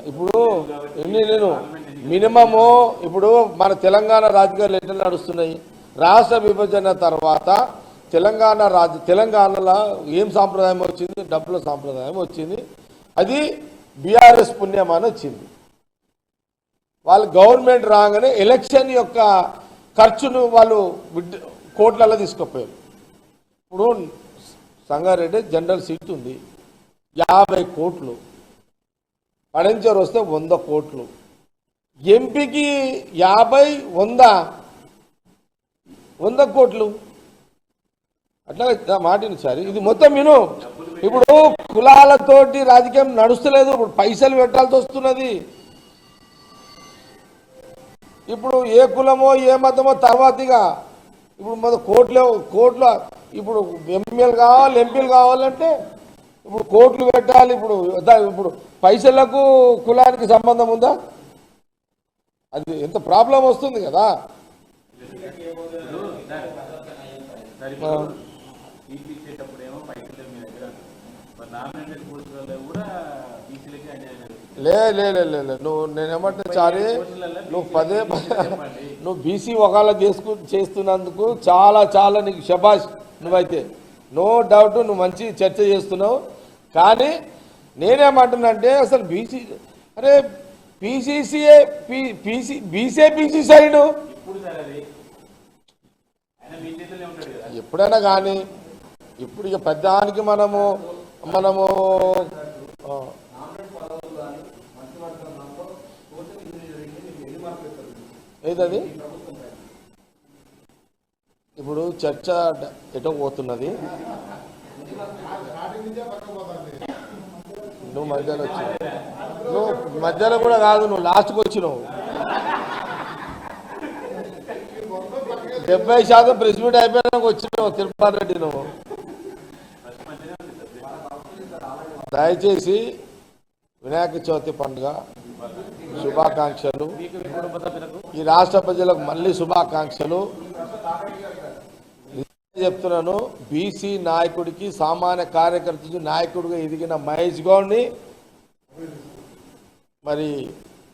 ఇప్పుడు నేను మినిమము ఇప్పుడు మన తెలంగాణ రాజకీయాలు ఎట్లా నడుస్తున్నాయి? రాష్ట్ర విభజన తర్వాత తెలంగాణలో ఏం సాంప్రదాయం వచ్చింది? డబ్బుల సాంప్రదాయం వచ్చింది. అది బీఆర్ఎస్ పుణ్యం అని వచ్చింది. వాళ్ళు గవర్నమెంట్ రాగానే ఎలక్షన్ యొక్క ఖర్చును వాళ్ళు కోట్లలో తీసుకుపోయారు. ఇప్పుడు సంగారెడ్డి జనరల్ సీట్ ఉంది, 50 కోట్లు. పడంచర్ వస్తే 100 కోట్లు. ఎంపీకి 50, 100 కోట్లు. అట్లా మాటిని సార్, ఇది మొత్తం విను. ఇప్పుడు కులాలతోటి రాజకీయం నడుస్తలేదు. ఇప్పుడు పైసలు పెట్టాల్సి వస్తున్నది. ఇప్పుడు ఏ కులమో ఏ మతమో తర్వాతగా ఇప్పుడు మన కోట్ల ఇప్పుడు ఎమ్మెల్యేలు కావాలి, ఎంపీలు కావాలంటే ఇప్పుడు కోట్లు పెట్టాలి. ఇప్పుడు పైసలకు కులానికి సంబంధం ఉందా? అది ఎంత ప్రాబ్లం వస్తుంది కదా. నువ్వు నేనేమంటే చారి నువ్వు బీసీ ఒకళ్ళ చేస్తున్నందుకు చాలా నీకు శబాష్. నువ్వైతే నో డౌట్ నువ్వు మంచి చర్చ చేస్తున్నావు. కానీ నేనేమంటున్నానంటే అసలు బీసీ సైడ్ ఎప్పుడైనా కానీ ఇప్పుడు ఇక పెద్దానికి మనము ఏదది ఇప్పుడు చర్చ ఎటో పోతున్నది. నువ్వు మధ్యలో వచ్చినావు. నువ్వు మధ్యలో కూడా కాదు, నువ్వు లాస్ట్కి వచ్చినావు. 70% ప్రెస్ మీట్ అయిపోయినాక వచ్చినావు తిరుపతి రెడ్డి. నువ్వు దయచేసి వినాయక చవితి పండుగ శుభాకాంక్షలు. ఈ రాష్ట్ర ప్రజలకు మళ్ళీ శుభాకాంక్షలు చెప్తున్నాను. బీసీ నాయకుడికి, సామాన్య కార్యకర్తకి నాయకుడిగా ఎదిగిన మహేష్ గౌడ్ని మరి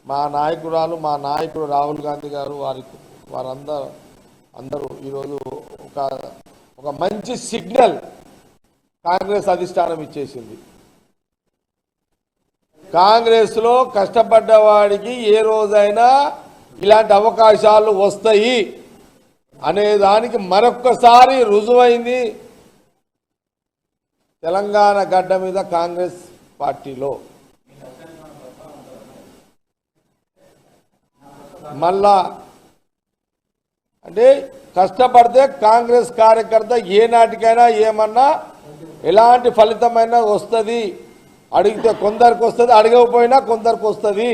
మా నాయకుడు రాహుల్ గాంధీ గారు వారందరూ ఈరోజు ఒక మంచి సిగ్నల్ కాంగ్రెస్ అధిష్టానం ఇచ్చేసింది. కాంగ్రెస్లో కష్టపడ్డవాడికి ఏ రోజైనా ఇలాంటి అవకాశాలు వస్తాయి అనేదానికి మరొక్కసారి రుజువైంది తెలంగాణ గడ్డ మీద కాంగ్రెస్ పార్టీలో. మళ్ళా అంటే కష్టపడితే కాంగ్రెస్ కార్యకర్త ఏనాటికైనా ఏమన్నా ఎలాంటి ఫలితమైనా వస్తుంది. అడిగితే కొందరికి వస్తుంది, అడగకపోయినా కొందరికి వస్తుంది.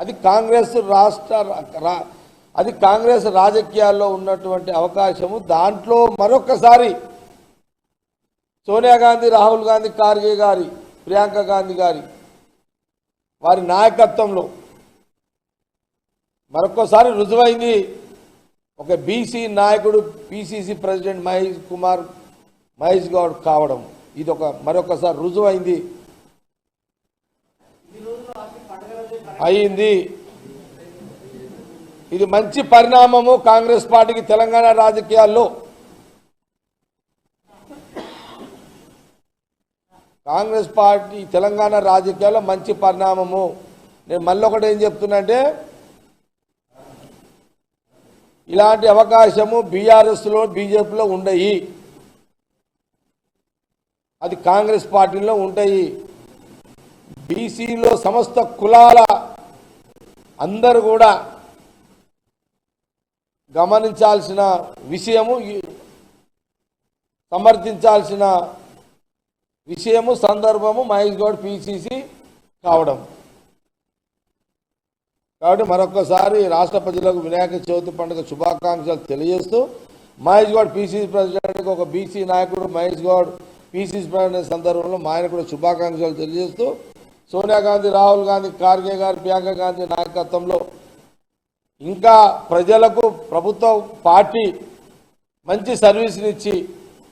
అది కాంగ్రెస్ రాజకీయాల్లో ఉన్నటువంటి అవకాశము. దాంట్లో మరొకసారి సోనియా గాంధీ, రాహుల్ గాంధీ, ఖార్గే గారి, ప్రియాంక గాంధీ గారి వారి నాయకత్వంలో మరొకసారి రుజువైంది. ఒక బీసీ నాయకుడు పిసిసి ప్రెసిడెంట్ మహేష్ గౌడ్ కావడం ఇది మరొకసారి రుజువైంది అయింది. ఇది మంచి పరిణామము కాంగ్రెస్ పార్టీకి తెలంగాణ రాజకీయాల్లో. కాంగ్రెస్ పార్టీ తెలంగాణ రాజకీయాల్లో మంచి పరిణామము. నేను మళ్ళీ ఒకటి ఏం చెప్తున్నా అంటే ఇలాంటి అవకాశము బీఆర్ఎస్లో, బీజేపీలో ఉండయి, అది కాంగ్రెస్ పార్టీలో ఉంటాయి. బీసీలో సమస్త కులాల అందరూ కూడా గమనించాల్సిన విషయము, సమర్థించాల్సిన విషయము, సందర్భము మహేష్ గౌడ్ పిసిసి కావడం. కాబట్టి మరొకసారి రాష్ట్ర ప్రజలకు వినాయక చవితి పండుగ శుభాకాంక్షలు తెలియజేస్తూ మహేష్ గౌడ్ పిసిసి ప్రెసిడెంట్కి ఒక బీసీ నాయకుడు మహేష్ గౌడ్ పిసిసి ప్రెసిడెంట్ సందర్భంలో మా ఆయన కూడా శుభాకాంక్షలు తెలియజేస్తూ సోనియా గాంధీ, రాహుల్ గాంధీ, ఖార్గే గారు, ప్రియాంక గాంధీ నాయకత్వంలో ఇంకా ప్రజలకు ప్రభుత్వ పార్టీ మంచి సర్వీస్నిచ్చి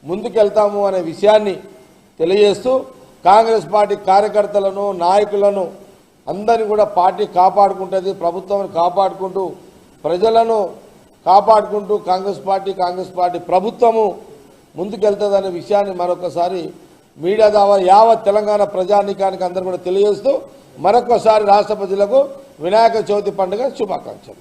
ముందుకెళ్తాము అనే విషయాన్ని తెలియజేస్తూ కాంగ్రెస్ పార్టీ కార్యకర్తలను, నాయకులను అందరినీ కూడా పార్టీ కాపాడుకుంటుంది, ప్రభుత్వాన్ని కాపాడుకుంటూ ప్రజలను కాపాడుకుంటూ కాంగ్రెస్ పార్టీ ప్రభుత్వము ముందుకెళ్తుందనే విషయాన్ని మరొకసారి మీడియా ద్వారా యావత్ తెలంగాణ ప్రజానీకానికి అందరూ కూడా తెలియజేస్తూ మరొకసారి రాష్ట్ర ప్రజలకు వినాయక చవితి పండుగ శుభాకాంక్షలు.